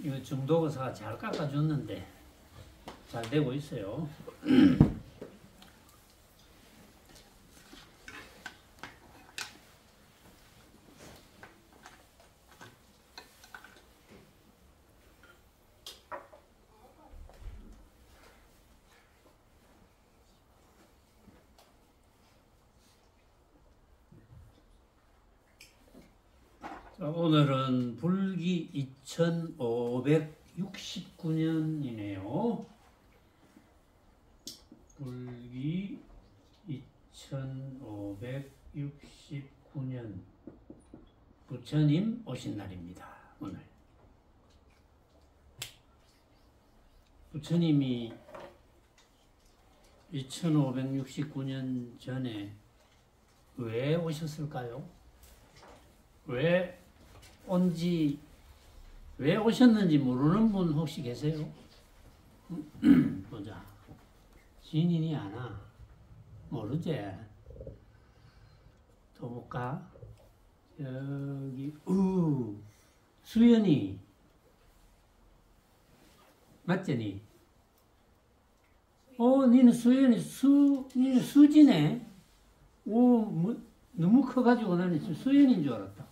이 정도가서 잘 깎아줬는데 잘 되고 있어요. 오늘은 불기 2569년이네요. 불기 2569년 부처님 오신 날입니다. 오늘 부처님이 2569년 전에 왜 오셨을까요? 왜 오셨는지 모르는 분 혹시 계세요? 보자. 진인이 아나? 모르지? 또 볼까? 여기, 수연이. 맞지? 니는 수연이, 니는 수지네? 너무 커가지고 나는 수연인 줄 알았다.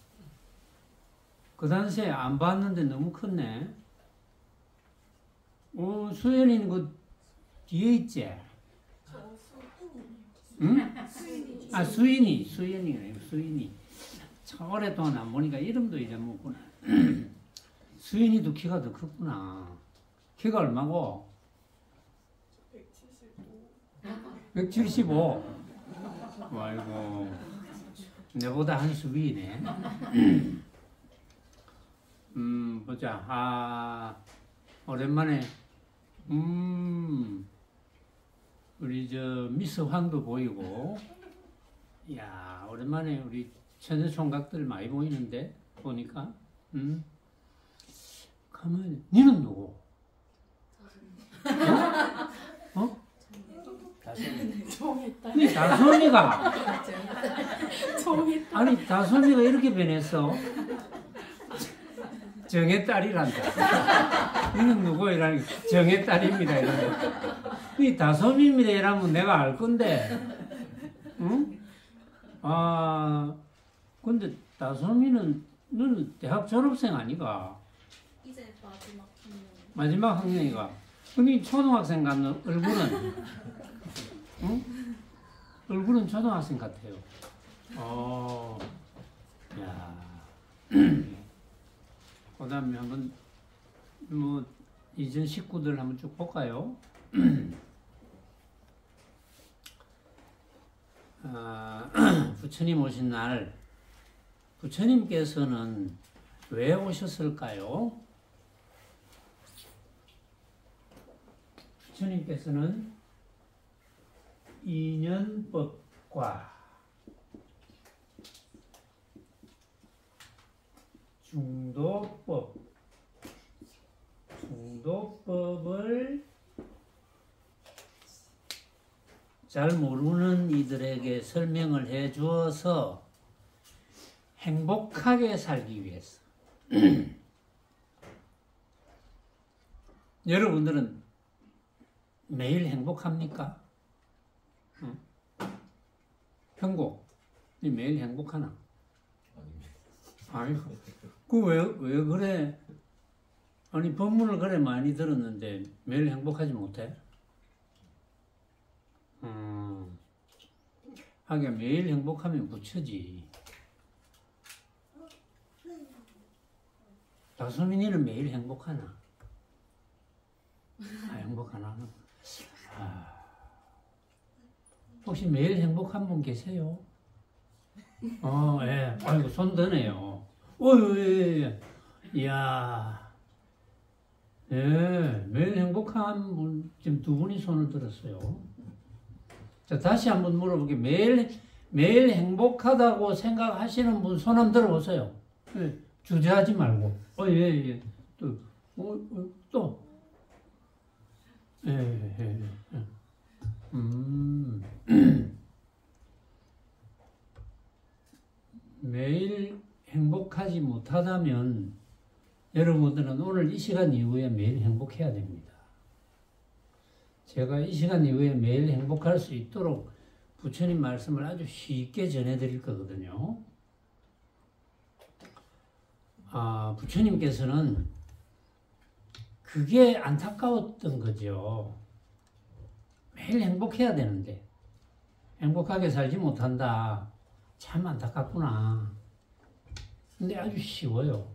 그 당시에 안 봤는데 너무 컸네. 수연이는 그 뒤에 있지? 응? 수연이. 참 오랫동안 안 보니까 이름도 잊어먹구나. 수연이도 키가 더 컸구나. 키가 얼마고? 175. 아이고, 내보다 한 수 위네. 보자. 오랜만에, 우리 미스 황도 보이고, 이야, 오랜만에 우리 천재 총각들 많이 보이는데, 보니까, 가만히, 니는 누구? 다솜이. 다솜이가? 아니, 다솜이가 이렇게 변했어. 정의 딸이란다. 이는 누구? 이라니 정의 딸입니다. 이러면. 이 다솜입니다. 이러면 내가 알 건데. 응? 근데 다솜이는 너는 대학 졸업생 아니가? 이제 마지막 학년. 마지막 학년이가. 근데 초등학생 같는 얼굴은? 응? 얼굴은 초등학생 같아요. 야. 그 다음에 한번, 이전 식구들 한번 쭉 볼까요? 부처님 오신 날, 부처님께서는 왜 오셨을까요? 부처님께서는 인연법과 중도법을 잘 모르는 이들에게 설명을 해 주어서 행복하게 살기 위해서. 여러분들은 매일 행복합니까? 형국, 니 매일 행복하나? 아닙니다. 왜 그래? 아니, 법문을 그래 많이 들었는데 매일 행복하지 못해? 하긴 매일 행복하면 부처지. 다솜이니는 매일 행복하나? 행복하나? 혹시 매일 행복한 분 계세요? 예. 아이고, 손 드네요. 예. 이야. 예, 매일 행복한 분, 지금 두 분이 손을 들었어요. 자, 다시 한번 물어볼게요. 매일 행복하다고 생각하시는 분 손 한번 들어보세요. 예, 주저하지 말고. 예. 또. 예. 매일 행복하지 못하다면 여러분들은 오늘 이 시간 이후에 매일 행복해야 됩니다. 제가 이 시간 이후에 매일 행복할 수 있도록 부처님 말씀을 아주 쉽게 전해드릴 거거든요. 부처님께서는 그게 안타까웠던 거죠. 매일 행복해야 되는데 행복하게 살지 못한다. 참 안타깝구나. 근데 아주 쉬워요.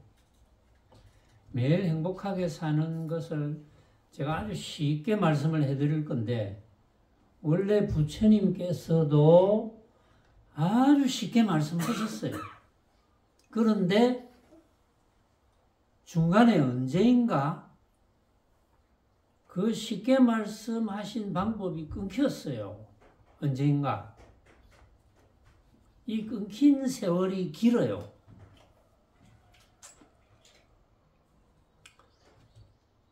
매일 행복하게 사는 것을 제가 아주 쉽게 말씀을 해드릴 건데 원래 부처님께서도 아주 쉽게 말씀하셨어요. 그런데 중간에 언제인가 그 쉽게 말씀하신 방법이 끊겼어요. 언제인가. 이 끊긴 세월이 길어요.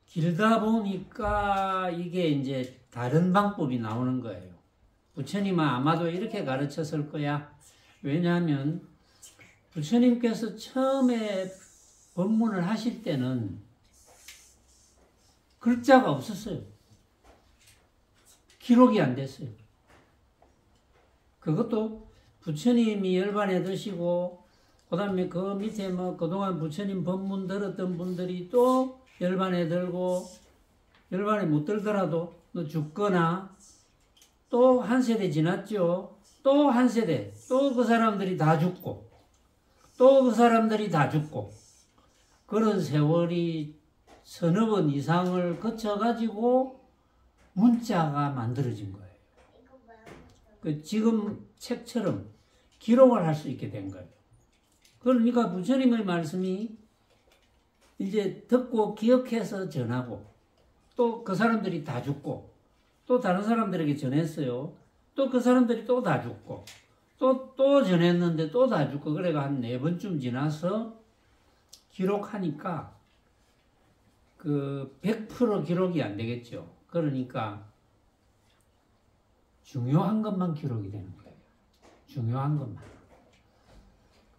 길다 보니까 이게 이제 다른 방법이 나오는 거예요. 부처님은 아마도 이렇게 가르쳤을 거야. 왜냐하면 부처님께서 처음에 법문을 하실 때는 글자가 없었어요. 기록이 안 됐어요. 그것도 부처님이 열반에 드시고 그 다음에 그 밑에 뭐 그동안 부처님 법문 들었던 분들이 또 열반에 들고 열반에 못 들더라도 너 죽거나 또 한 세대 지났죠. 또 한 세대 또 그 사람들이 다 죽고 또 그 사람들이 다 죽고 그런 세월이 서너 번 이상을 거쳐가지고 문자가 만들어진 거예요. 지금 책처럼 기록을 할 수 있게 된 거예요. 그러니까 부처님의 말씀이 이제 듣고 기억해서 전하고 또 그 사람들이 다 죽고 또 다른 사람들에게 전했어요. 또 그 사람들이 또 다 죽고 또 전했는데 또 다 죽고 그래가 한 4번쯤 지나서 기록하니까 그 100% 기록이 안 되겠죠. 그러니까 중요한 것만 기록이 되는 거예요. 중요한 것만.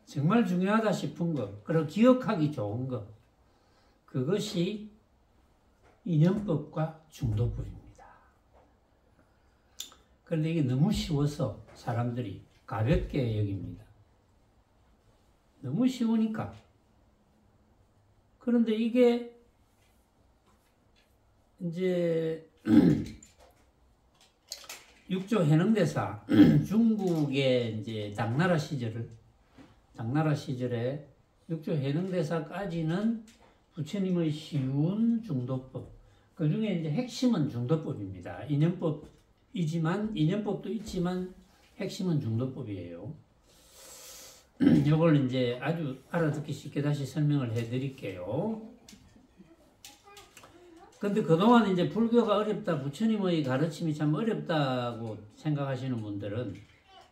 정말 중요하다 싶은 것, 그리고 기억하기 좋은 것, 그것이 인연법과 중도법입니다. 그런데 이게 너무 쉬워서 사람들이 가볍게 여깁니다. 너무 쉬우니까. 그런데 이게 이제 육조 해능대사 중국의 이제 당나라 시절에 육조 해능대사까지는 부처님의 쉬운 중도법. 그 중에 이제 핵심은 중도법입니다. 인연법도 있지만 핵심은 중도법이에요. 이걸 이제 아주 알아듣기 쉽게 다시 설명을 해 드릴게요. 근데 그동안 이제 불교가 어렵다, 부처님의 가르침이 참 어렵다고 생각하시는 분들은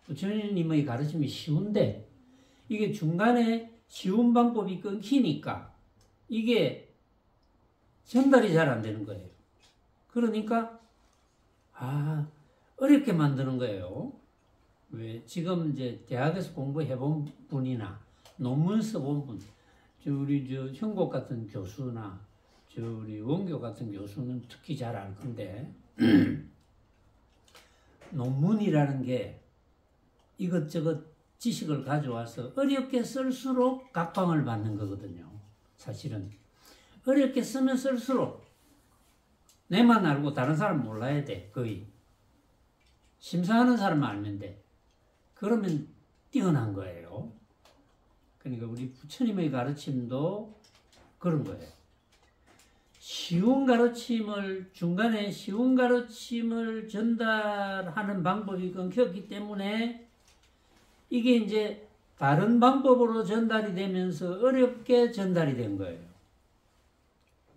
부처님의 가르침이 쉬운데 이게 중간에 쉬운 방법이 끊기니까 이게 전달이 잘 안 되는 거예요. 그러니까 어렵게 만드는 거예요. 왜 지금 이제 대학에서 공부해본 분이나 논문 써본 분, 우리 현곡 같은 교수나 우리 원교 같은 교수는 특히 잘 알 건데 논문이라는 게 이것저것 지식을 가져와서 어렵게 쓸수록 각광을 받는 거거든요. 사실은 어렵게 쓰면 쓸수록 내만 알고 다른 사람 몰라야 돼. 거의 심사하는 사람만 알면 돼. 그러면 뛰어난 거예요. 그러니까 우리 부처님의 가르침도 그런 거예요. 중간에 쉬운 가르침을 전달하는 방법이 끊겼기 때문에 이게 이제 다른 방법으로 전달이 되면서 어렵게 전달이 된 거예요.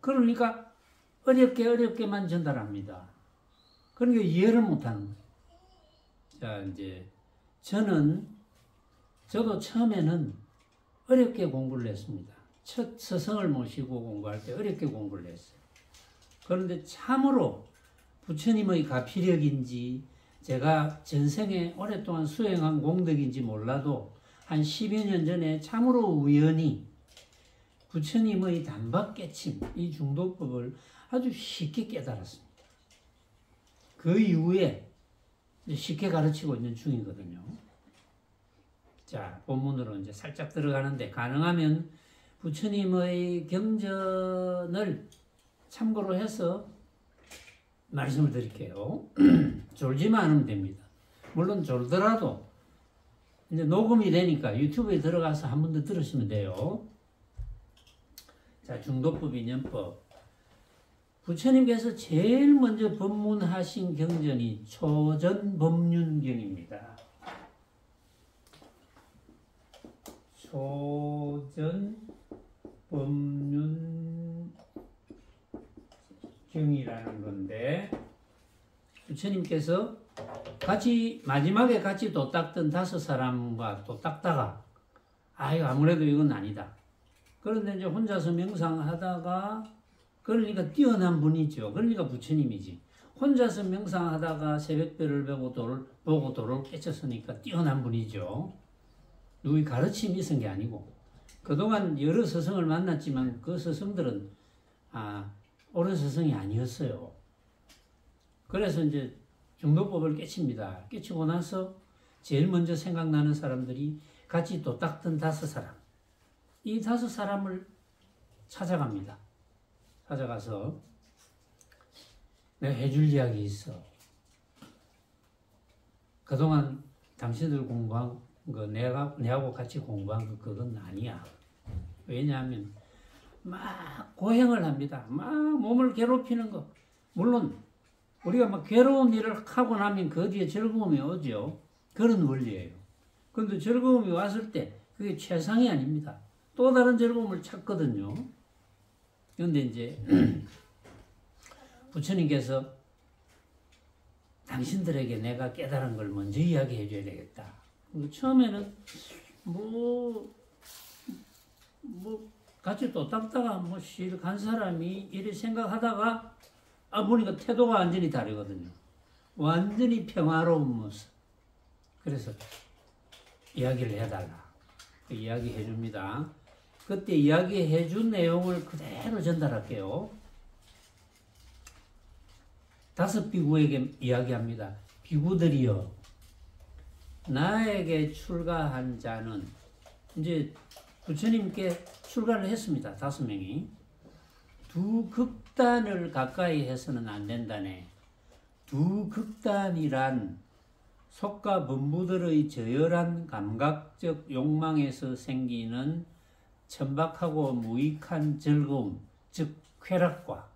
그러니까 어렵게만 전달합니다. 그러니까 이해를 못하는 거예요. 자, 이제 저도 처음에는 어렵게 공부를 했습니다. 첫 스승을 모시고 공부할 때 어렵게 공부를 했어요. 그런데 참으로 부처님의 가피력인지 제가 전생에 오랫동안 수행한 공덕인지 몰라도 한 10여 년 전에 참으로 우연히 부처님의 단박 깨침, 이 중도법을 아주 쉽게 깨달았습니다. 그 이후에 쉽게 가르치고 있는 중이거든요. 자, 본문으로 이제 살짝 들어가는데, 가능하면 부처님의 경전을 참고로 해서 말씀을 드릴게요. 졸지만 않으면 됩니다. 물론 졸더라도 이제 녹음이 되니까 유튜브에 들어가서 한 번 더 들으시면 돼요. 자, 중도법 인연법. 부처님께서 제일 먼저 법문하신 경전이 초전법륜경입니다. 초전법륜경이라는 건데, 부처님께서 마지막에 같이 또 닦던 5사람과 또 닦다가, 아무래도 이건 아니다. 그런데 이제 혼자서 명상하다가, 그러니까 뛰어난 분이죠. 그러니까 부처님이지. 혼자서 명상하다가 새벽별을 보고 도를 깨쳤으니까 뛰어난 분이죠. 누구의 가르침이 있은 게 아니고. 그동안 여러 스승을 만났지만 그 스승들은 옳은 스승이 아니었어요. 그래서 이제 중도법을 깨칩니다. 깨치고 나서 제일 먼저 생각나는 사람들이 같이 또 닦던 5사람. 이 5사람을 찾아갑니다. 찾아가서 내가 해줄 이야기 있어. 그동안 당신들 공부한 거 내하고 같이 공부한 거 그건 아니야. 왜냐하면 막 고행을 합니다. 막 몸을 괴롭히는 거. 물론 우리가 막 괴로운 일을 하고 나면 그 뒤에 즐거움이 오죠. 그런 원리예요. 그런데 즐거움이 왔을 때 그게 최상이 아닙니다. 또 다른 즐거움을 찾거든요. 그런데 이제 부처님께서 당신들에게 내가 깨달은 걸 먼저 이야기해 줘야 되겠다. 처음에는 같이 또 닦다가 실 간 사람이 이렇게 생각하다가 보니까 태도가 완전히 다르거든요. 완전히 평화로운 모습. 그래서 이야기를 해달라. 이야기해 줍니다. 그때 이야기해 준 내용을 그대로 전달할게요. 5 비구에게 이야기합니다. 비구들이여, 나에게 출가한 자는, 이제 부처님께 출가를 했습니다. 5명이. 두 극단을 가까이 해서는 안 된다네. 두 극단이란 속과 범부들의 저열한 감각적 욕망에서 생기는 천박하고 무익한 즐거움, 즉 쾌락과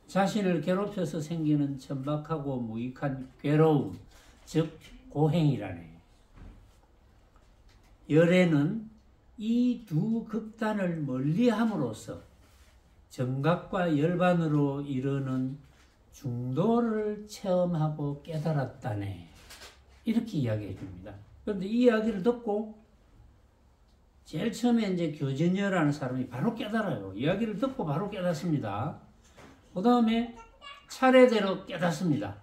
자신을 괴롭혀서 생기는 천박하고 무익한 괴로움, 즉 고행이라네. 열애는 이 두 극단을 멀리함으로써 정각과 열반으로 이르는 중도를 체험하고 깨달았다네. 이렇게 이야기해 줍니다. 그런데 이 이야기를 듣고 제일 처음에 이제 교전녀라는 사람이 바로 깨달아요. 이야기를 듣고 바로 깨닫습니다. 그 다음에 차례대로 깨닫습니다.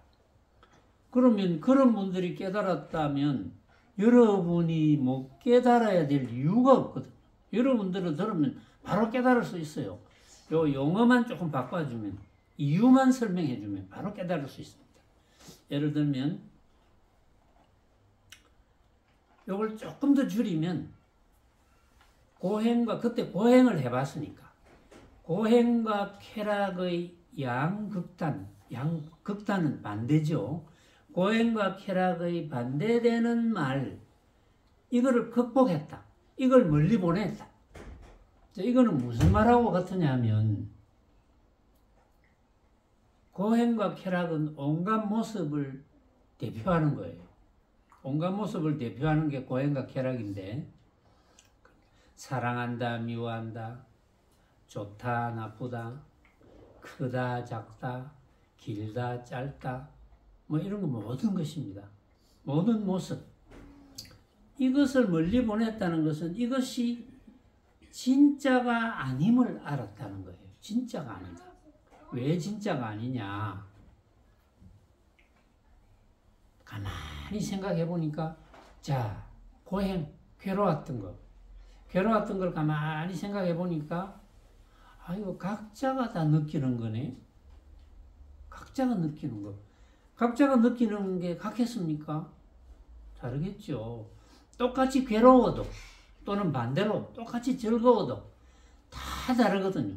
그러면 그런 분들이 깨달았다면 여러분이 못 깨달아야 될 이유가 없거든요. 여러분들은 들으면 바로 깨달을 수 있어요. 요 용어만 조금 바꿔주면, 이유만 설명해주면 바로 깨달을 수 있습니다. 예를 들면 요걸 조금 더 줄이면, 그때 고행을 해봤으니까 고행과 쾌락의 양극단은 반대죠. 고행과 쾌락의 반대되는 말, 이거를 극복했다. 이걸 멀리 보냈다. 이거는 무슨 말하고 같으냐면, 고행과 쾌락은 온갖 모습을 대표하는 거예요. 온갖 모습을 대표하는 게 고행과 쾌락인데, 사랑한다, 미워한다, 좋다, 나쁘다, 크다, 작다, 길다, 짧다, 이런 거 모든 것입니다. 모든 모습. 이것을 멀리 보냈다는 것은 이것이 진짜가 아님을 알았다는 거예요. 진짜가 아니다. 왜 진짜가 아니냐? 가만히 생각해 보니까, 자, 고행, 괴로웠던 거. 괴로웠던 걸 가만히 생각해 보니까 이거 각자가 다 느끼는 거네. 각자가 느끼는 거. 각자가 느끼는 게 같겠습니까? 다르겠죠. 똑같이 괴로워도 또는 반대로 똑같이 즐거워도 다 다르거든요.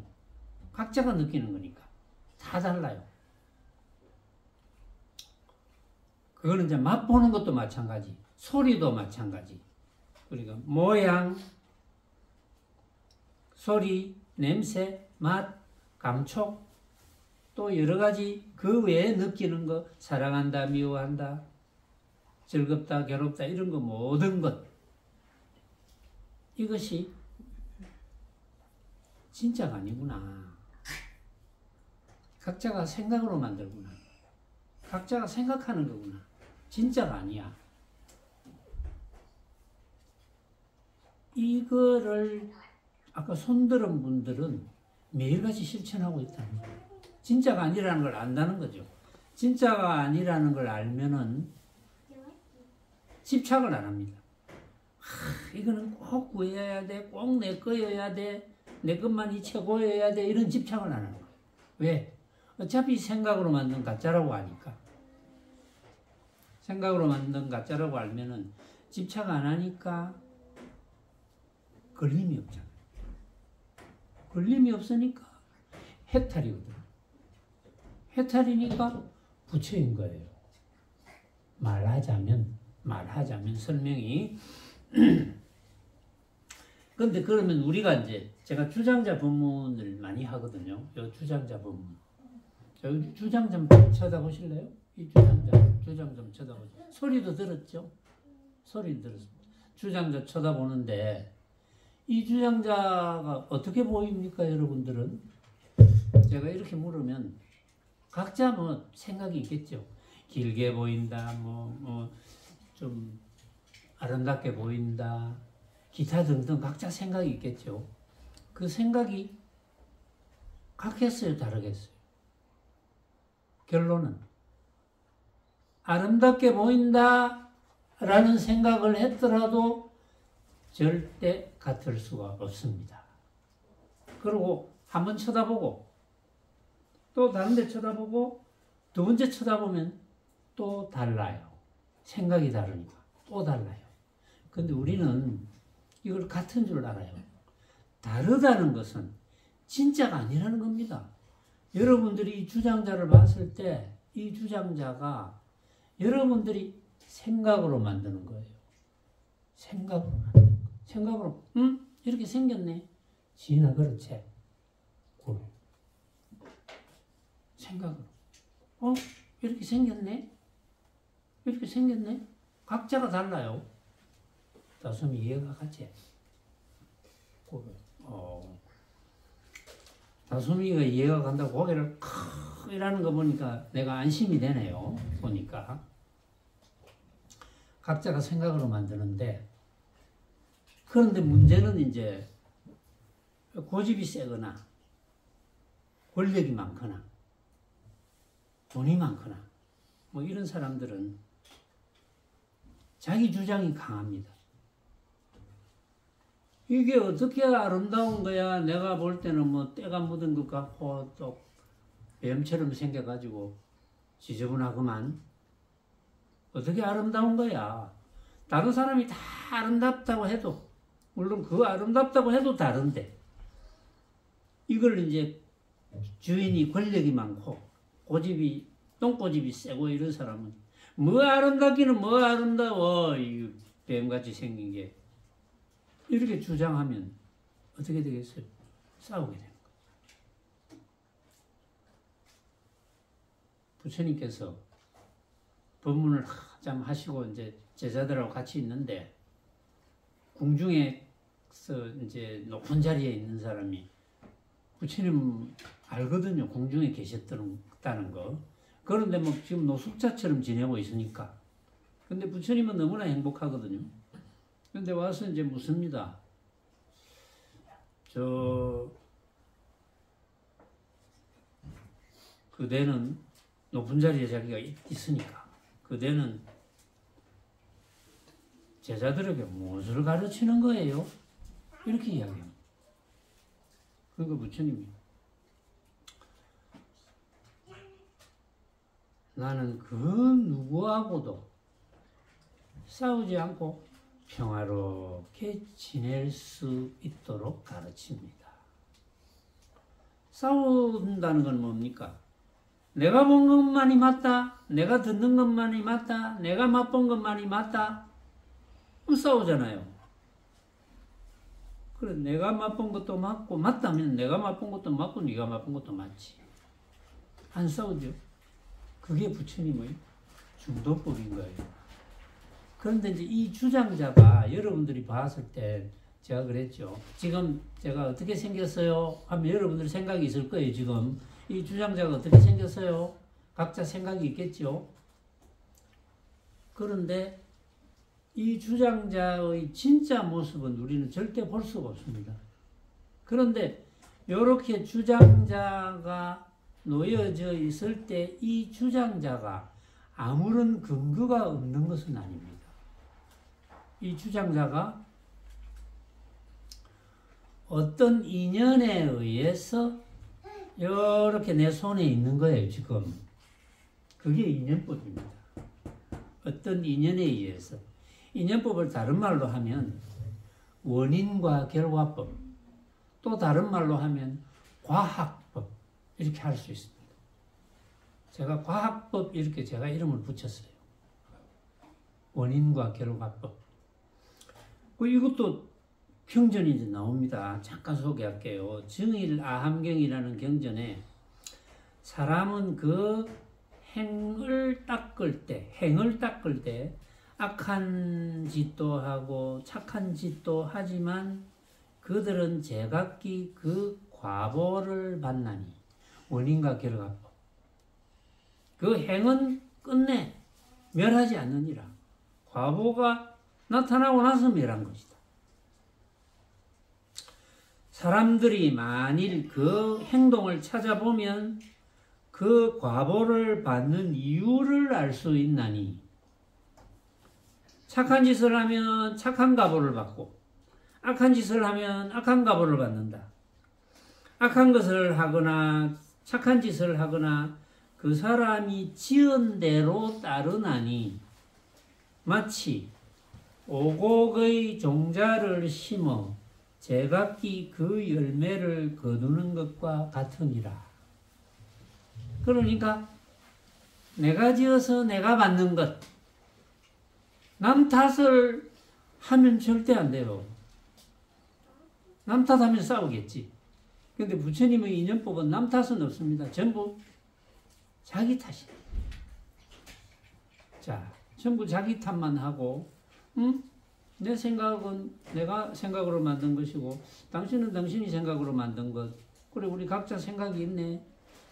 각자가 느끼는 거니까 다 달라요. 그거는 이제 맛보는 것도 마찬가지, 소리도 마찬가지. 그러니까 모양, 소리, 냄새, 맛, 감촉, 또 여러 가지 그 외에 느끼는 거, 사랑한다, 미워한다, 즐겁다, 괴롭다, 이런 거 모든 것. 이것이 진짜가 아니구나. 각자가 생각으로 만들구나. 각자가 생각하는 거구나. 진짜가 아니야. 이거를 아까 손들은 분들은 매일같이 실천하고 있다는 거예요. 진짜가 아니라는 걸 안다는 거죠. 진짜가 아니라는 걸 알면은 집착을 안 합니다. 이거는 꼭 구해야 돼. 꼭 내 거여야 돼. 내 것만이 최고여야 돼. 이런 집착을 안 하는 거예요. 왜? 어차피 생각으로 만든 가짜라고 아니까. 생각으로 만든 가짜라고 알면은 집착 안 하니까 걸림이 없잖아요. 걸림이 없으니까 해탈이거든. 해탈이니까 부처인 거예요. 말하자면 설명이. 근데 그러면 우리가 이제 제가 주장자 법문을 많이 하거든요. 요 주장자 법문. 여기 주장 좀 쳐다보실래요? 이 주장 좀 쳐다보세요. 소리도 들었죠? 소리도 들었습니다. 주장자 쳐다보는데 이 주장자가 어떻게 보입니까, 여러분들은? 제가 이렇게 물으면 각자 뭐 생각이 있겠죠. 길게 보인다, 좀 아름답게 보인다, 기타 등등 각자 생각이 있겠죠. 그 생각이 같겠어요, 다르겠어요? 결론은 아름답게 보인다 라는 생각을 했더라도 절대 같을 수가 없습니다. 그리고 한번 쳐다보고 또 다른 데 쳐다보고 두 번째 쳐다보면 또 달라요. 생각이 다르니까 또 달라요. 근데 우리는 이걸 같은 줄 알아요. 다르다는 것은 진짜가 아니라는 겁니다. 여러분들이 이 주장자를 봤을 때 이 주장자가 여러분들이 생각으로 만드는 거예요. 생각으로 만드는 거예요. 생각으로, 이렇게 생겼네. 지나 그렇지. 생각으로. 이렇게 생겼네. 이렇게 생겼네. 각자가 달라요. 다솜이 이해가 가지? 다솜이가 이해가 간다고 고개를 크 이라는 거 보니까 내가 안심이 되네요. 보니까. 각자가 생각으로 만드는데, 그런데 문제는 이제 고집이 세거나 권력이 많거나 돈이 많거나 뭐 이런 사람들은 자기 주장이 강합니다. 이게 어떻게 아름다운 거야? 내가 볼 때는 뭐 때가 묻은 것 같고 또 뱀처럼 생겨가지고 지저분하구만. 어떻게 아름다운 거야? 다른 사람이 다 아름답다고 해도, 물론 그 아름답다고 해도 다른데, 이걸 이제 주인이 권력이 많고 고집이 똥고집이 세고 이런 사람은 뭐 아름답기는 뭐 아름다워, 이 뱀같이 생긴 게. 이렇게 주장하면 어떻게 되겠어요? 싸우게 되는 거예요. 부처님께서 법문을 한참 하시고 이제 제자들하고 같이 있는데 궁중에서 이제 높은 자리에 있는 사람이, 부처님 알거든요. 궁중에 계셨다는 거. 그런데 뭐 지금 노숙자처럼 지내고 있으니까. 근데 부처님은 너무나 행복하거든요. 근데 와서 이제 묻습니다. 그대는 높은 자리에 자기가 있으니까 그대는 제자들에게 무엇을 가르치는 거예요? 이렇게 이야기합니다. 그러니까 부처님이 나는 그 누구하고도 싸우지 않고 평화롭게 지낼 수 있도록 가르칩니다. 싸운다는 건 뭡니까? 내가 본 것만이 맞다, 내가 듣는 것만이 맞다, 내가 맛본 것만이 맞다, 그럼 싸우잖아요. 그래, 내가 맛본 것도 맞고, 맞다면 내가 맛본 것도 맞고, 네가 맛본 것도 맞지. 안 싸우죠? 그게 부처님의 중도법인 거예요. 그런데 이제 이 주장자가 여러분들이 봤을 때 제가 그랬죠. 지금 제가 어떻게 생겼어요? 하면 여러분들 생각이 있을 거예요. 지금 이 주장자가 어떻게 생겼어요? 각자 생각이 있겠죠. 그런데 이 주장자의 진짜 모습은 우리는 절대 볼 수가 없습니다. 그런데 이렇게 주장자가 놓여져 있을 때 이 주장자가 아무런 근거가 없는 것은 아닙니다. 이 주장자가 어떤 인연에 의해서 이렇게 내 손에 있는 거예요, 지금. 그게 인연법입니다. 어떤 인연에 의해서. 인연법을 다른 말로 하면 원인과 결과법, 또 다른 말로 하면 과학법, 이렇게 할 수 있습니다. 제가 과학법 이렇게 제가 이름을 붙였어요. 원인과 결과법. 이것도 경전이 이제 나옵니다. 잠깐 소개할게요. 증일아함경이라는 경전에 사람은 그 행을 닦을 때 악한 짓도 하고 착한 짓도 하지만 그들은 제각기 그 과보를 받나니 원인과 결과법. 그 행은 끝내 멸하지 않느니라. 과보가 나타나고 나서 멸한 것이다. 사람들이 만일 그 행동을 찾아보면 그 과보를 받는 이유를 알 수 있나니 착한 짓을 하면 착한 과보를 받고 악한 짓을 하면 악한 과보를 받는다. 악한 것을 하거나 착한 짓을 하거나 그 사람이 지은 대로 따르나니 마치 오곡의 종자를 심어 제각기 그 열매를 거두는 것과 같으니라. 그러니까 내가 지어서 내가 받는 것, 남 탓을 하면 절대 안 돼요. 남 탓하면 싸우겠지. 근데 부처님의 인연법은 남 탓은 없습니다. 전부 자기 탓이에요. 자, 전부 자기 탓만 하고, 내 생각은 내가 생각으로 만든 것이고, 당신은 당신이 생각으로 만든 것. 그래, 우리 각자 생각이 있네.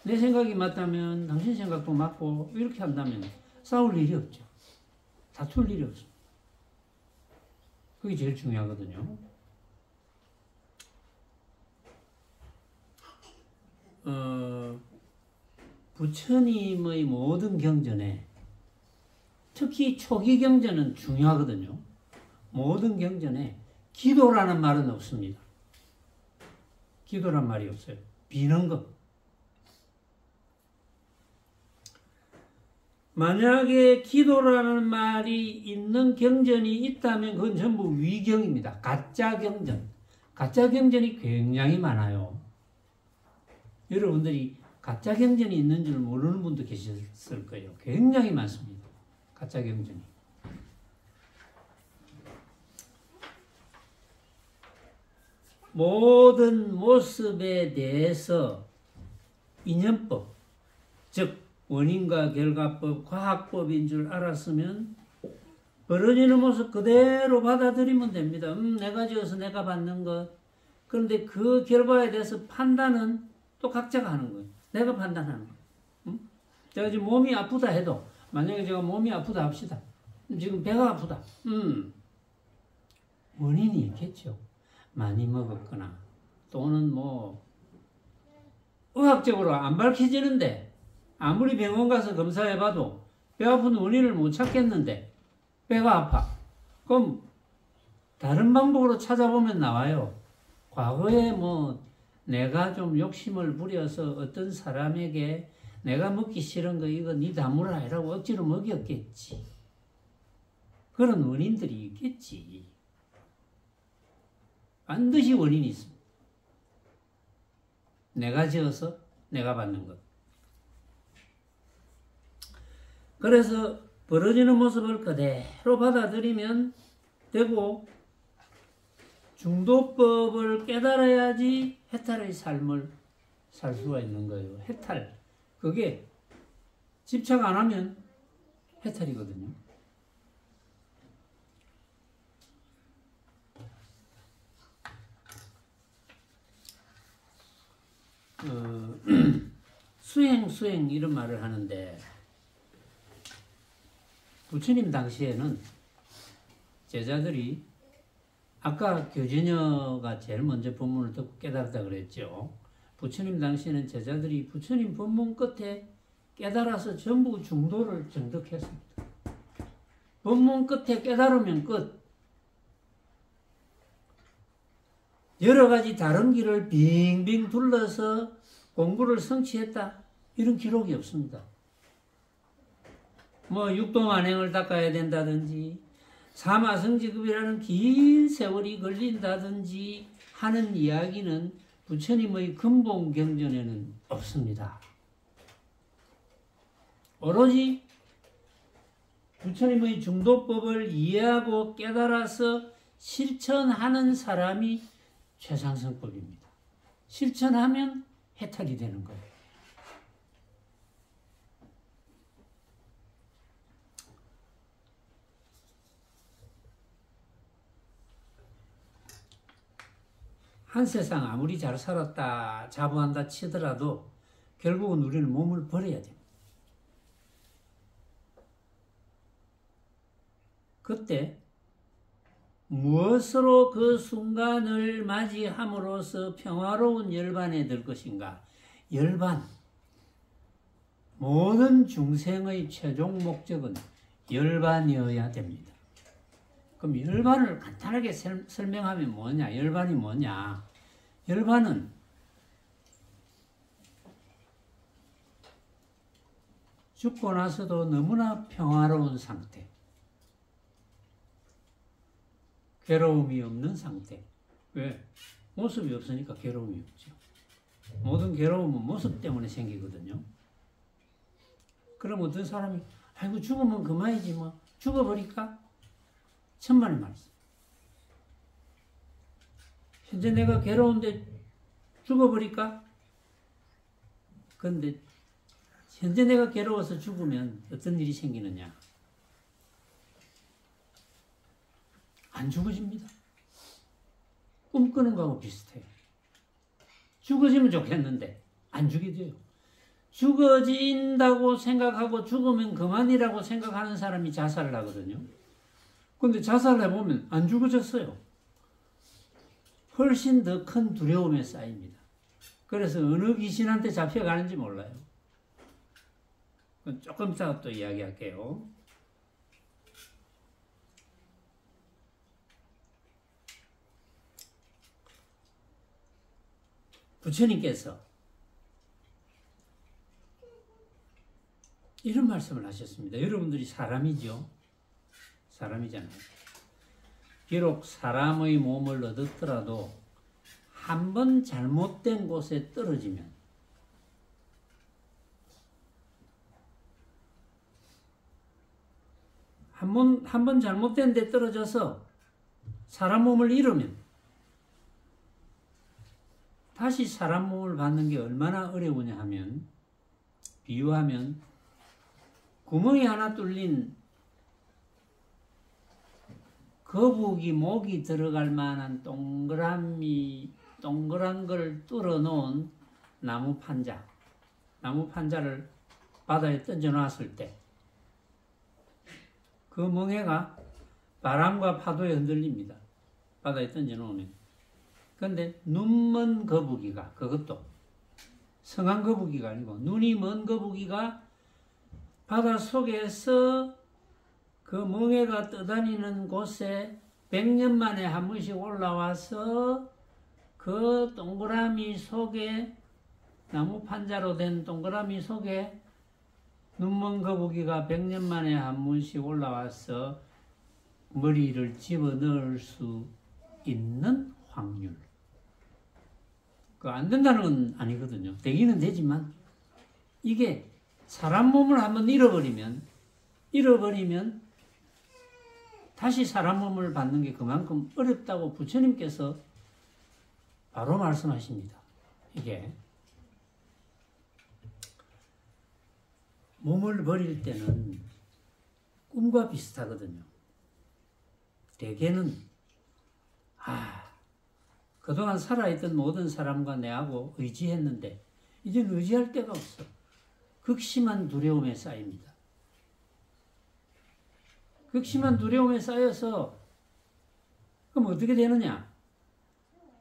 내 생각이 맞다면 당신 생각도 맞고, 이렇게 한다면 싸울 일이 없죠. 다툴 일이 없습니다. 그게 제일 중요하거든요. 부처님의 모든 경전에 특히 초기 경전은 중요하거든요. 모든 경전에 기도라는 말은 없습니다. 기도란 말이 없어요. 비는 것. 만약에 기도라는 말이 있는 경전이 있다면 그건 전부 위경입니다. 가짜 경전. 가짜 경전이 굉장히 많아요. 여러분들이 가짜 경전이 있는 줄 모르는 분도 계셨을 거예요. 굉장히 많습니다. 가짜 경전이. 모든 모습에 대해서 인연법, 즉 원인과 결과법, 과학법인 줄 알았으면 벌어지는 모습 그대로 받아들이면 됩니다. 내가 지어서 내가 받는 것. 그런데 그 결과에 대해서 판단은 또 각자가 하는 거예요. 내가 판단하는 거예요. 제가 지금 몸이 아프다 해도, 만약에 제가 몸이 아프다 합시다. 지금 배가 아프다. 원인이 있겠죠. 많이 먹었거나, 또는 의학적으로 안 밝혀지는데, 아무리 병원 가서 검사해봐도 배 아픈 원인을 못 찾겠는데, 배가 아파. 그럼 다른 방법으로 찾아보면 나와요. 과거에 뭐 내가 좀 욕심을 부려서 어떤 사람에게 내가 먹기 싫은 거 이거 니 다물어라 해라고 억지로 먹였겠지. 그런 원인들이 있겠지. 반드시 원인이 있습니다. 내가 지어서 내가 받는 것. 그래서 벌어지는 모습을 그대로 받아들이면 되고, 중도법을 깨달아야지 해탈의 삶을 살 수가 있는 거예요. 해탈. 그게 집착 안 하면 해탈이거든요. 수행 이런 말을 하는데, 부처님 당시에는 제자들이 아까 교진여가 제일 먼저 법문을 듣고 깨달았다 그랬죠. 부처님 당시에는 제자들이 부처님 법문 끝에 깨달아서 전부 중도를 정득했습니다. 법문 끝에 깨달으면 끝. 여러 가지 다른 길을 빙빙 둘러서 공부를 성취했다. 이런 기록이 없습니다. 뭐 육도만행을 닦아야 된다든지 사마성지급이라는 긴 세월이 걸린다든지 하는 이야기는 부처님의 근본 경전에는 없습니다. 오로지 부처님의 중도법을 이해하고 깨달아서 실천하는 사람이 최상승법입니다. 실천하면 해탈이 되는 거예요. 한 세상 아무리 잘 살았다, 자부한다 치더라도 결국은 우리는 몸을 버려야 됩니다. 그때 무엇으로 그 순간을 맞이함으로써 평화로운 열반에 들 것인가? 열반. 모든 중생의 최종 목적은 열반이어야 됩니다. 그럼 열반을 간단하게 설명하면 뭐냐? 열반이 뭐냐? 열반은 죽고 나서도 너무나 평화로운 상태. 괴로움이 없는 상태. 왜? 모습이 없으니까 괴로움이 없죠. 모든 괴로움은 모습 때문에 생기거든요. 그럼 어떤 사람이 아이고 죽으면 그만이지 뭐 죽어버릴까? 천만의 말씀. 현재 내가 괴로운데 죽어버릴까? 그런데 현재 내가 괴로워서 죽으면 어떤 일이 생기느냐? 안 죽어집니다. 꿈꾸는 거하고 비슷해요. 죽어지면 좋겠는데 안 죽게 돼요. 죽어진다고 생각하고 죽으면 그만이라고 생각하는 사람이 자살을 하거든요. 근데 자살을 해보면 안 죽어졌어요. 훨씬 더 큰 두려움에 쌓입니다. 그래서 어느 귀신한테 잡혀가는지 몰라요. 그건 조금 이따가 또 이야기할게요. 부처님께서 이런 말씀을 하셨습니다. 여러분들이 사람이죠. 사람이잖아요. 비록 사람의 몸을 얻었더라도 한 번 잘못된 곳에 떨어지면 한 번 잘못된 데 떨어져서 사람 몸을 잃으면 다시 사람 몸을 받는 게 얼마나 어려우냐 하면, 비유하면 구멍이 하나 뚫린 거북이 목이 들어갈 만한 동그란 걸 뚫어 놓은 나무 판자를 바다에 던져 놨을 때 그 멍해가 바람과 파도에 흔들립니다. 바다에 던져 놓으면. 그런데 눈먼 거북이가, 그것도 성한 거북이가 아니고 눈이 먼 거북이가 바다 속에서 그 멍해가 떠다니는 곳에 100년 만에 한 번씩 올라와서 그 동그라미 속에 나무 판자로 된 동그라미 속에 눈먼 거북이가 100년 만에 한 번씩 올라와서 머리를 집어넣을 수 있는 확률. 안 된다는 건 아니거든요. 되기는 되지만 이게 사람 몸을 한번 잃어버리면 다시 사람 몸을 받는 게 그만큼 어렵다고 부처님께서 바로 말씀하십니다. 이게 몸을 버릴 때는 꿈과 비슷하거든요. 대개는 그동안 살아있던 모든 사람과 내하고 의지했는데 이제는 의지할 데가 없어. 극심한 두려움에 쌓입니다. 극심한 두려움에 쌓여서 그럼 어떻게 되느냐?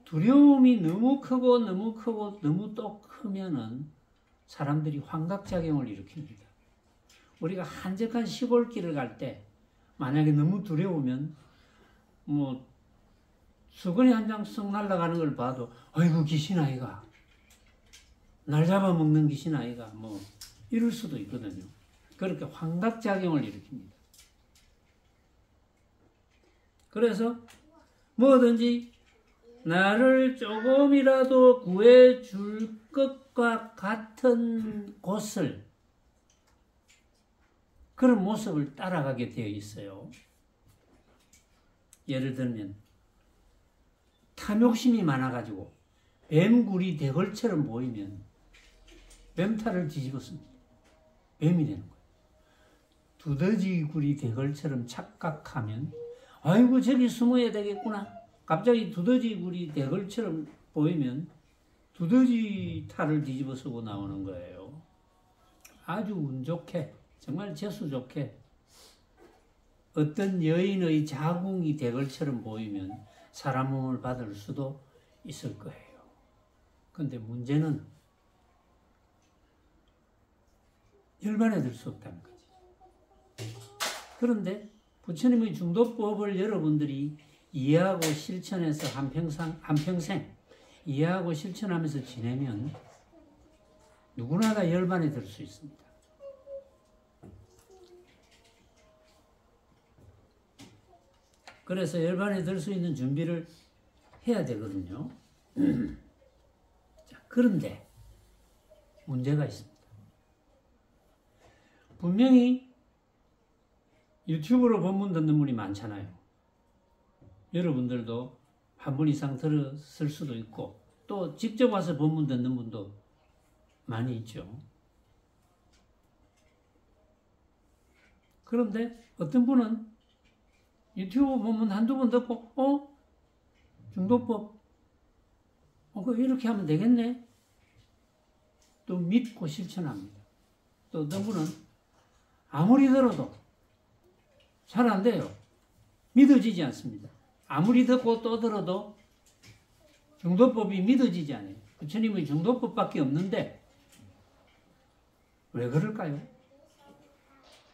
두려움이 너무 크고 너무 또 크면은 사람들이 환각작용을 일으킵니다. 우리가 한적한 시골길을 갈 때 만약에 너무 두려우면 수건이 한 장 쓱 날아가는 걸 봐도 아이고 귀신 아이가 날 잡아먹는 귀신 아이가 이럴 수도 있거든요. 그렇게 환각작용을 일으킵니다. 그래서 뭐든지 나를 조금이라도 구해줄 것과 같은 곳을 그런 모습을 따라가게 되어 있어요. 예를 들면 탐욕심이 많아가지고 뱀굴이 대걸처럼 보이면 뱀탈을 뒤집었습니다. 뱀이 되는 거예요. 두더지굴이 대걸처럼 착각하면 아이고 저기 숨어야 되겠구나. 갑자기 두더지굴이 대걸처럼 보이면 두더지 탈을 뒤집어 쓰고 나오는 거예요. 아주 운 좋게 정말 재수 좋게 어떤 여인의 자궁이 대걸처럼 보이면 사람 몸을 받을 수도 있을 거예요. 그런데 문제는 열반에 들 수 없다는 거지. 그런데 부처님의 중도법을 여러분들이 이해하고 실천해서 한평생 이해하고 실천하면서 지내면 누구나 다 열반에 들 수 있습니다. 그래서 열반에 들 수 있는 준비를 해야 되거든요. 자, 그런데 문제가 있습니다. 분명히 유튜브로 본문 듣는 분이 많잖아요. 여러분들도 한 번 이상 들었을 수도 있고 또 직접 와서 본문 듣는 분도 많이 있죠. 그런데 어떤 분은 유튜브 본문 한두 번 듣고 중도법 이렇게 하면 되겠네. 또 믿고 실천합니다. 또 어떤 분은 아무리 들어도 잘 안 돼요. 믿어지지 않습니다. 아무리 듣고 또 들어도 중도법이 믿어지지 않아요. 부처님의 중도법밖에 없는데 왜 그럴까요?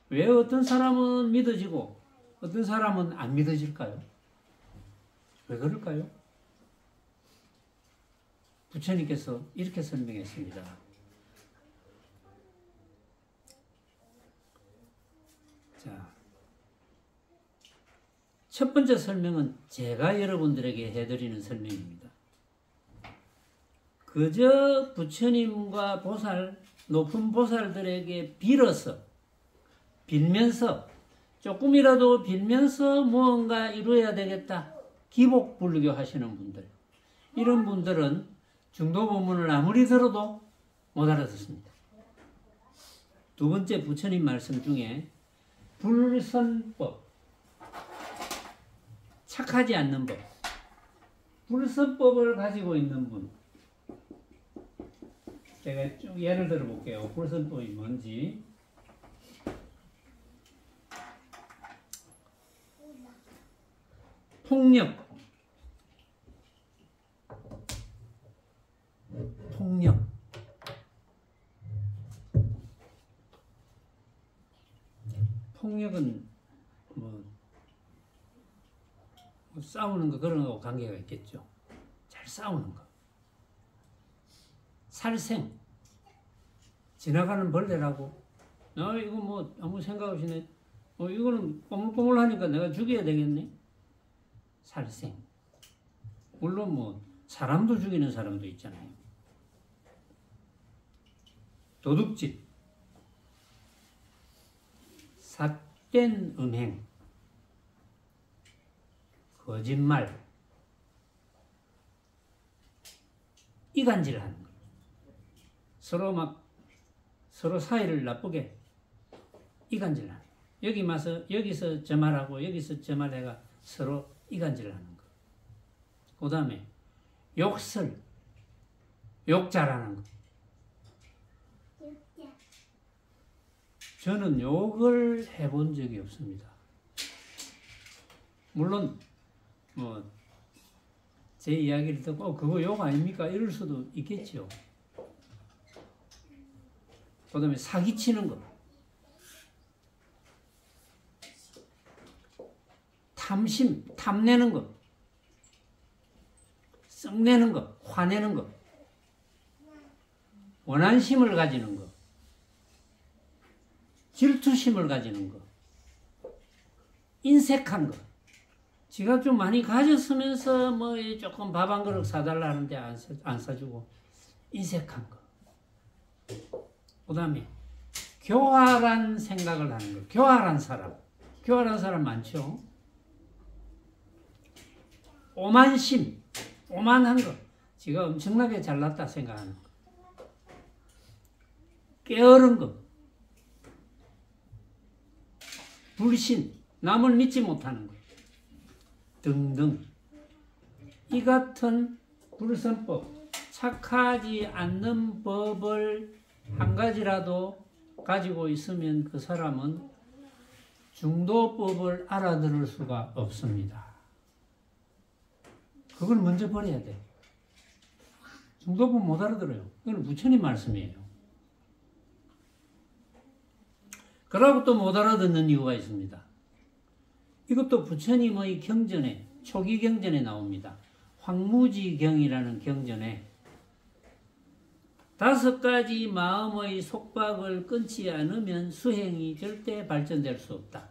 왜 어떤 사람은 믿어지고 어떤 사람은 안 믿어질까요? 왜 그럴까요? 부처님께서 이렇게 설명했습니다. 자, 첫 번째 설명은 제가 여러분들에게 해드리는 설명입니다. 그저 부처님과 높은 보살들에게 빌면서 조금이라도 빌면서 무언가 이루어야 되겠다. 기복불교 하시는 분들. 이런 분들은 중도본문을 아무리 들어도 못 알아듣습니다. 두 번째 부처님 말씀 중에 불선법, 착하지 않는 법, 불선법을 가지고 있는 분. 제가 좀 예를 들어 볼게요. 불선법이 뭔지. 폭력. 폭력은 싸우는 거 그런 거하고 관계가 있겠죠. 잘 싸우는 거. 살생. 지나가는 벌레라고. 이거 뭐 아무 생각 없이 이거는 꼬물꼬물하니까 내가 죽여야 되겠네. 살생. 물론 뭐 사람도 죽이는 사람도 있잖아요. 도둑질. 삿된 음행. 거짓말. 이간질하는 거. 서로 사이를 나쁘게 이간질하는 거. 여기서 저 말하고 여기서 저 말해가 서로 이간질하는 거. 그 다음에 욕 잘하는 거. 저는 욕을 해본 적이 없습니다. 물론 제 이야기를 듣고 그거 욕 아닙니까? 이럴 수도 있겠죠. 그 다음에 사기치는 거. 탐내는 거. 썩내는 거. 화내는 거. 원한심을 가지는 거. 질투심을 가지는 거. 인색한 거. 지가 좀 많이 가졌으면서 조금 밥 한 그릇 사달라 하는데 안 사주고 인색한 거. 그 다음에 교활한 생각을 하는 거. 교활한 사람 많죠. 오만심, 오만한 거. 지가 엄청나게 잘났다 생각하는 거. 게으른 거. 불신, 남을 믿지 못하는 거. 등등. 이 같은 불선법, 착하지 않는 법을 한 가지라도 가지고 있으면 그 사람은 중도법을 알아들을 수가 없습니다. 그걸 먼저 버려야 돼. 중도법 못 알아들어요. 이건 부처님 말씀이에요. 그러고 또 못 알아듣는 이유가 있습니다. 이것도 부처님의 경전에, 초기 경전에 나옵니다. 황무지경이라는 경전에 5가지 마음의 속박을 끊지 않으면 수행이 절대 발전될 수 없다.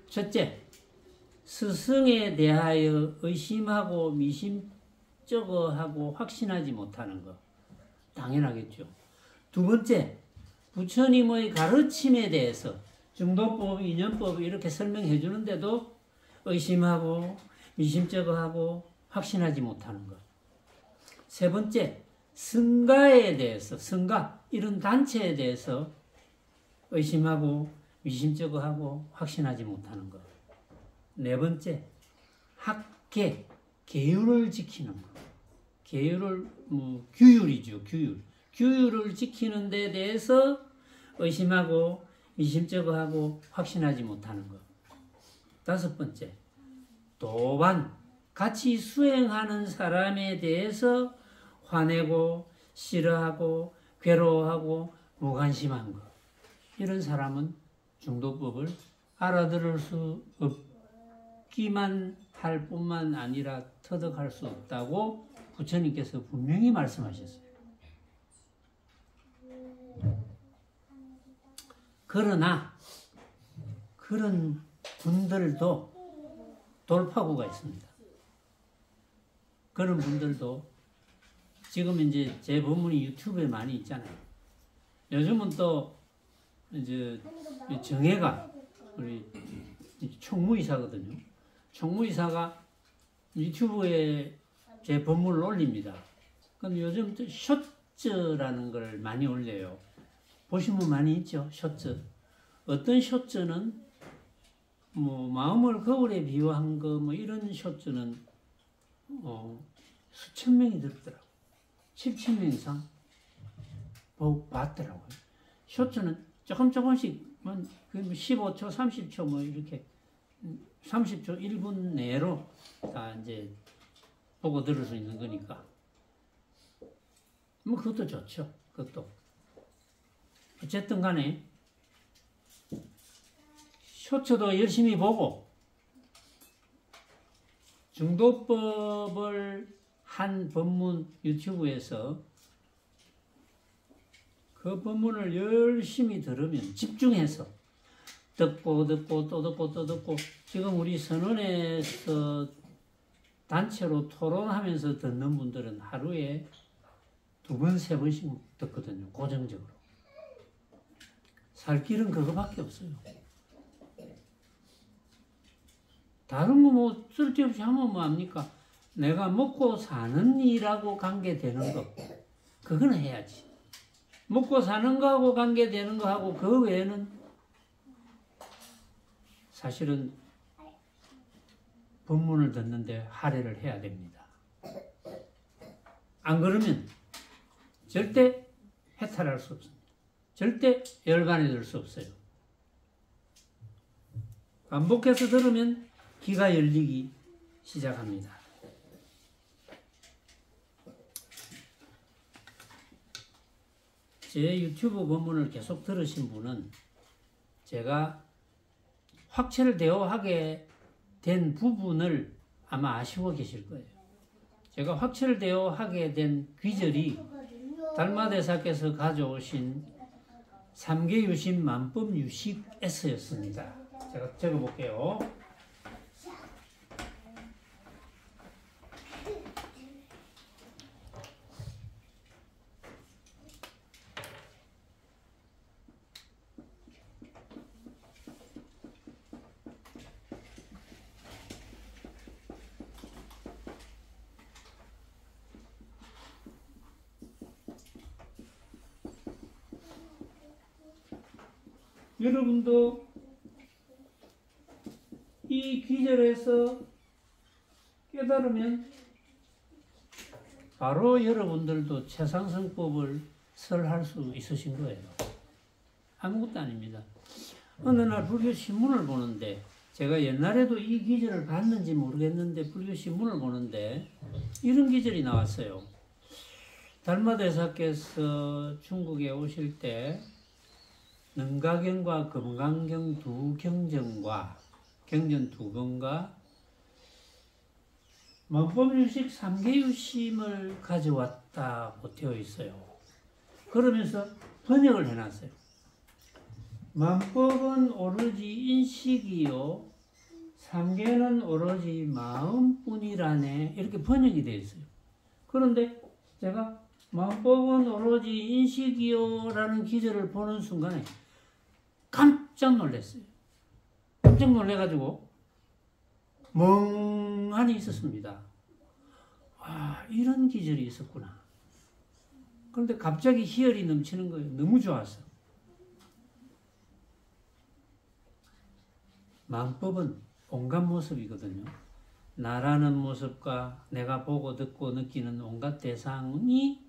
첫째, 스승에 대하여 의심하고 미심쩍어하고 확신하지 못하는 것. 당연하겠죠. 두 번째, 부처님의 가르침에 대해서 중도법, 인연법 이렇게 설명해 주는데도 의심하고 미심쩍어하고 확신하지 못하는 것. 세 번째, 성가에 대해서, 성가 이런 단체에 대해서 의심하고 미심쩍어하고 확신하지 못하는 것. 네 번째, 학계, 계율을 지키는 것. 계율을 규율이죠, 규율. 규율을 지키는 데 대해서 의심하고 미심쩍어하고 확신하지 못하는 것. 5번째, 도반, 같이 수행하는 사람에 대해서 화내고 싫어하고 괴로워하고 무관심한 것. 이런 사람은 중도법을 알아들을 수 없기만 할 뿐만 아니라 터득할 수 없다고 부처님께서 분명히 말씀하셨어요. 그러나 그런 분들도 돌파구가 있습니다. 그런 분들도 지금 이제 제 법문이 유튜브에 많이 있잖아요. 요즘은 또 이제 정혜가 우리 총무이사거든요. 총무이사가 유튜브에 제 법문을 올립니다. 그럼 요즘 또 쇼츠라는 걸 많이 올려요. 보시면 많이 있죠, 쇼츠. 어떤 쇼츠는 마음을 거울에 비유한 거 이런 쇼츠는 수천 명이 들었더라고요. 7,000명 이상 봤더라고요. 쇼츠는 조금씩 15초, 30초 이렇게 30초, 1분 내로 다 이제 보고 들을 수 있는 거니까. 그것도 좋죠. 그것도. 어쨌든 간에 쇼츠도 열심히 보고 중도법을 한 법문 유튜브에서 그 법문을 열심히 들으면 집중해서 듣고 또 듣고 지금 우리 선언에서 단체로 토론하면서 듣는 분들은 하루에 2번, 3번씩 듣거든요. 고정적으로. 살 길은 그거밖에 없어요. 다른 거 뭐 쓸데없이 하면 뭐합니까? 내가 먹고 사는 일하고 관계되는 거 그거는 해야지. 먹고 사는 거하고 관계되는 거하고 그 외에는 사실은 법문을 듣는데 할애를 해야 됩니다. 안 그러면 절대 해탈할 수 없습니다. 절대 열반에 들 수 없어요. 반복해서 들으면 귀가 열리기 시작합니다. 제 유튜브 본문을 계속 들으신 분은 제가 확철 대오하게 된 부분을 아마 아시고 계실 거예요. 제가 확철 대오하게 된 귀절이 달마대사께서 가져오신 삼계유심 만법유식에서였습니다. 제가 적어볼게요. 여러분도 이 귀절에서 깨달으면 바로 여러분들도 최상승법을 설할 수 있으신 거예요. 아무것도 아닙니다. 어느 날 불교 신문을 보는데 제가 옛날에도 이 기절을 봤는지 모르겠는데 불교 신문을 보는데 이런 기절이 나왔어요. 달마대사께서 중국에 오실 때 능가경과 금강경 두 경전과 경전 2권과 만법유식 3계유심을 가져왔다고 되어 있어요. 그러면서 번역을 해놨어요. 만법은 오로지 인식이요 3계는 오로지 마음뿐이라네 이렇게 번역이 되어 있어요. 그런데 제가 만법은 오로지 인식이요 라는 기절을 보는 순간에 깜짝 놀랐어요. 깜짝 놀래가지고 멍하니 있었습니다. 아, 이런 기절이 있었구나. 그런데 갑자기 희열이 넘치는 거예요. 너무 좋았어. 만법은 온갖 모습이거든요. 나라는 모습과 내가 보고 듣고 느끼는 온갖 대상이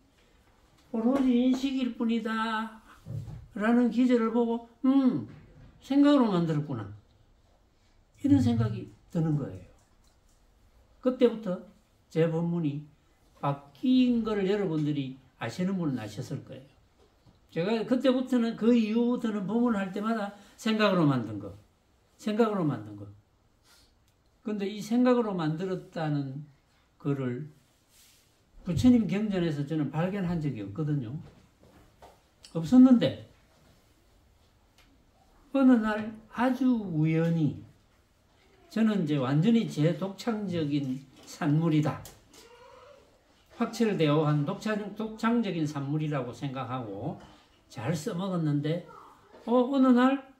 오로지 인식일 뿐이다 라는 기절을 보고 생각으로 만들었구나 이런 생각이 드는 거예요. 그때부터 제 법문이 바뀐 걸 여러분들이 아시는 분은 아셨을 거예요. 제가 그때부터는 그 이후부터는 법문을 할 때마다 생각으로 만든 거 근데 이 생각으로 만들었다는 거를 부처님 경전에서 저는 발견한 적이 없거든요. 없었는데 어느 날 아주 우연히 저는 이제 완전히 제 독창적인 산물이다. 확철대오한 독창적인 산물이라고 생각하고 잘 써먹었는데 어느 날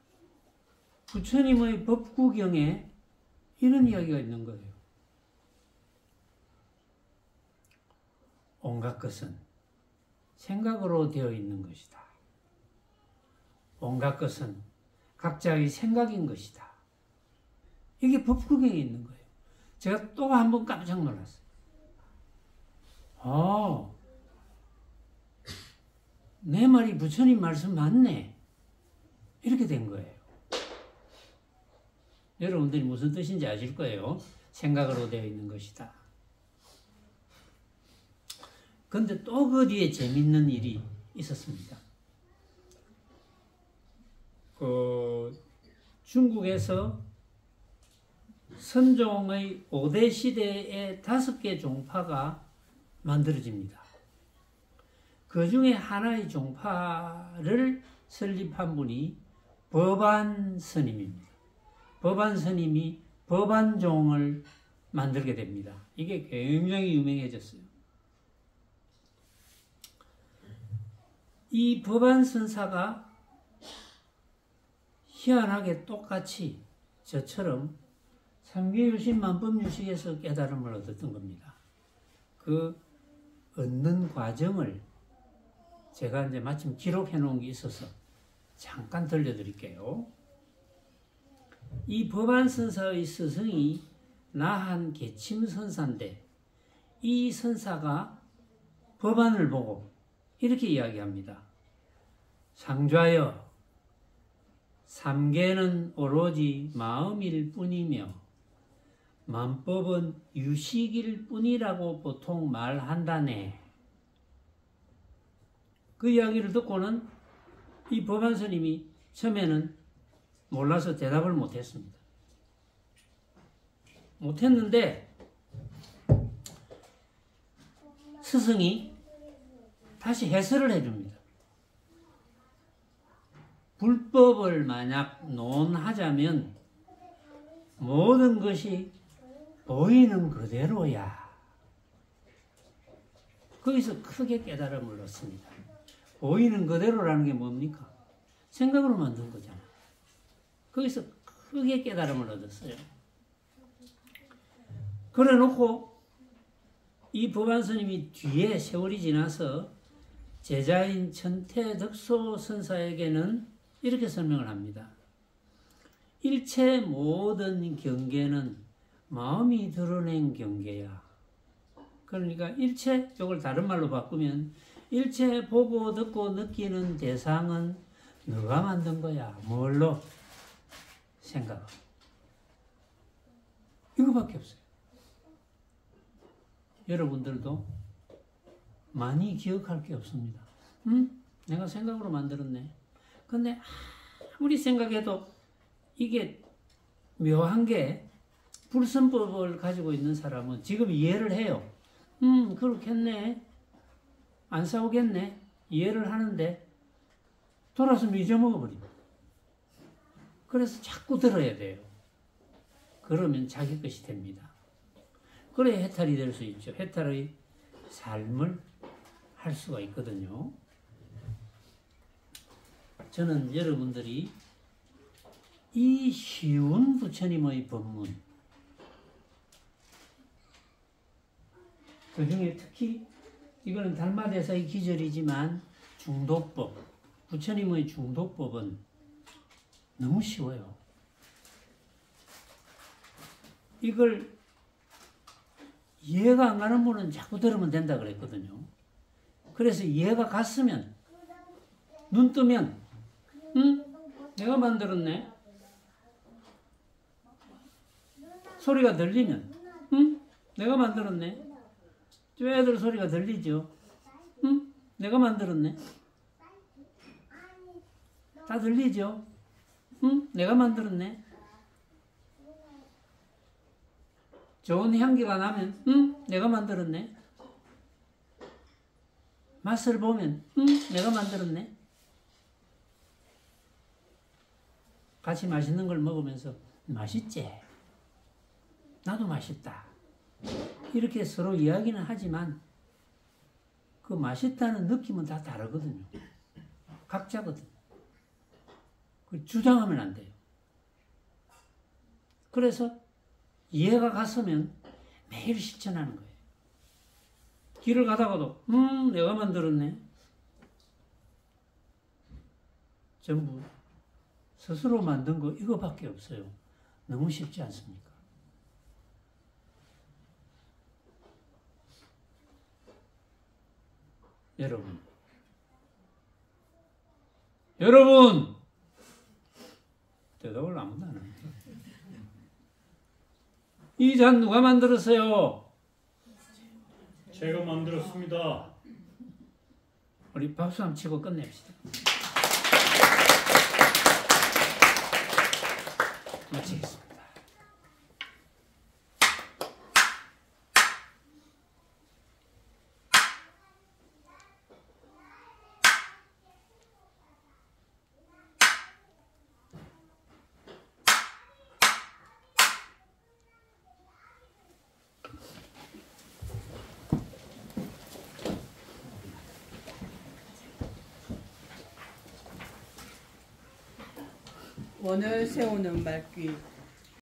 부처님의 법구경에 이런 이야기가 있는 거예요. 온갖 것은 생각으로 되어 있는 것이다. 온갖 것은 각자의 생각인 것이다. 이게 법구경에 있는 거예요. 제가 또 한 번 깜짝 놀랐어요. 내 말이 부처님 말씀 맞네. 이렇게 된 거예요. 여러분들이 무슨 뜻인지 아실 거예요. 생각으로 되어 있는 것이다. 근데 또 그 뒤에 재밌는 일이 있었습니다. 중국에서 선종의 5대 시대의 5개 종파가 만들어집니다. 그 중에 하나의 종파를 설립한 분이 법안 스님입니다. 법안 스님이 법안종을 만들게 됩니다. 이게 굉장히 유명해졌어요. 이 법안 선사가 희한하게 똑같이 저처럼 삼계유신 만법유식에서 깨달음을 얻었던 겁니다. 그 얻는 과정을 제가 이제 마침 기록해 놓은 게 있어서 잠깐 들려드릴게요. 이 법안 선사의 스승이 나한 개침 선사인데 이 선사가 법안을 보고 이렇게 이야기합니다. 상좌여, 삼계는 오로지 마음일 뿐이며 만법은 유식일 뿐이라고 보통 말한다네. 그 이야기를 듣고는 이 법안 스님이 처음에는 몰라서 대답을 못했습니다. 못했는데 스승이 다시 해설을 해줍니다. 불법을 만약 논하자면 모든 것이 보이는 그대로야. 거기서 크게 깨달음을 얻습니다. 보이는 그대로라는 게 뭡니까? 생각으로 만든 거잖아. 거기서 크게 깨달음을 얻었어요. 그래 놓고 이 법안 스님이 뒤에 세월이 지나서 제자인 천태덕소 선사에게는 이렇게 설명을 합니다. 일체 모든 경계는 마음이 드러낸 경계야. 그러니까 일체, 이걸 다른 말로 바꾸면 일체 보고 듣고 느끼는 대상은 너가 만든 거야. 뭘로? 생각. 이거밖에 없어요. 여러분들도 많이 기억할 게 없습니다. 내가 생각으로 만들었네. 근데 아무리 생각해도 이게 묘한 게 불선법을 가지고 있는 사람은 지금 이해를 해요. 그렇겠네. 안 싸우겠네. 이해를 하는데 돌아서 잊어먹어버립니다. 그래서 자꾸 들어야 돼요. 그러면 자기 것이 됩니다. 그래야 해탈이 될 수 있죠. 해탈의 삶을 할 수가 있거든요. 저는 여러분들이 이 쉬운 부처님의 법문, 그 중에 특히 이거는 달마대사의 기절이지만 중도법, 부처님의 중도법은 너무 쉬워요. 이걸 이해가 안 가는 분은 자꾸 들으면 된다 그랬거든요. 그래서 이해가 갔으면 눈 뜨면 내가 만들었네. 소리가 들리면 내가 만들었네. 쟤들 소리가 들리죠. 내가 만들었네. 다 들리죠. 내가 만들었네. 좋은 향기가 나면 내가 만들었네. 맛을 보면 내가 만들었네. 같이 맛있는 걸 먹으면서 맛있지? 나도 맛있다. 이렇게 서로 이야기는 하지만 그 맛있다는 느낌은 다 다르거든요. 각자거든요. 주장하면 안 돼요. 그래서 이해가 갔으면 매일 실천하는 거예요. 길을 가다가도 내가 만들었네. 전부 스스로 만든 거 이거밖에 없어요. 너무 쉽지 않습니까? 여러분 대답을 아무도 안 합니다. 이 잔 누가 만들었어요? 제가 만들었습니다. 우리 박수 한번 치고 끝냅시다. 마치겠습니다. 원을 세우는 말귀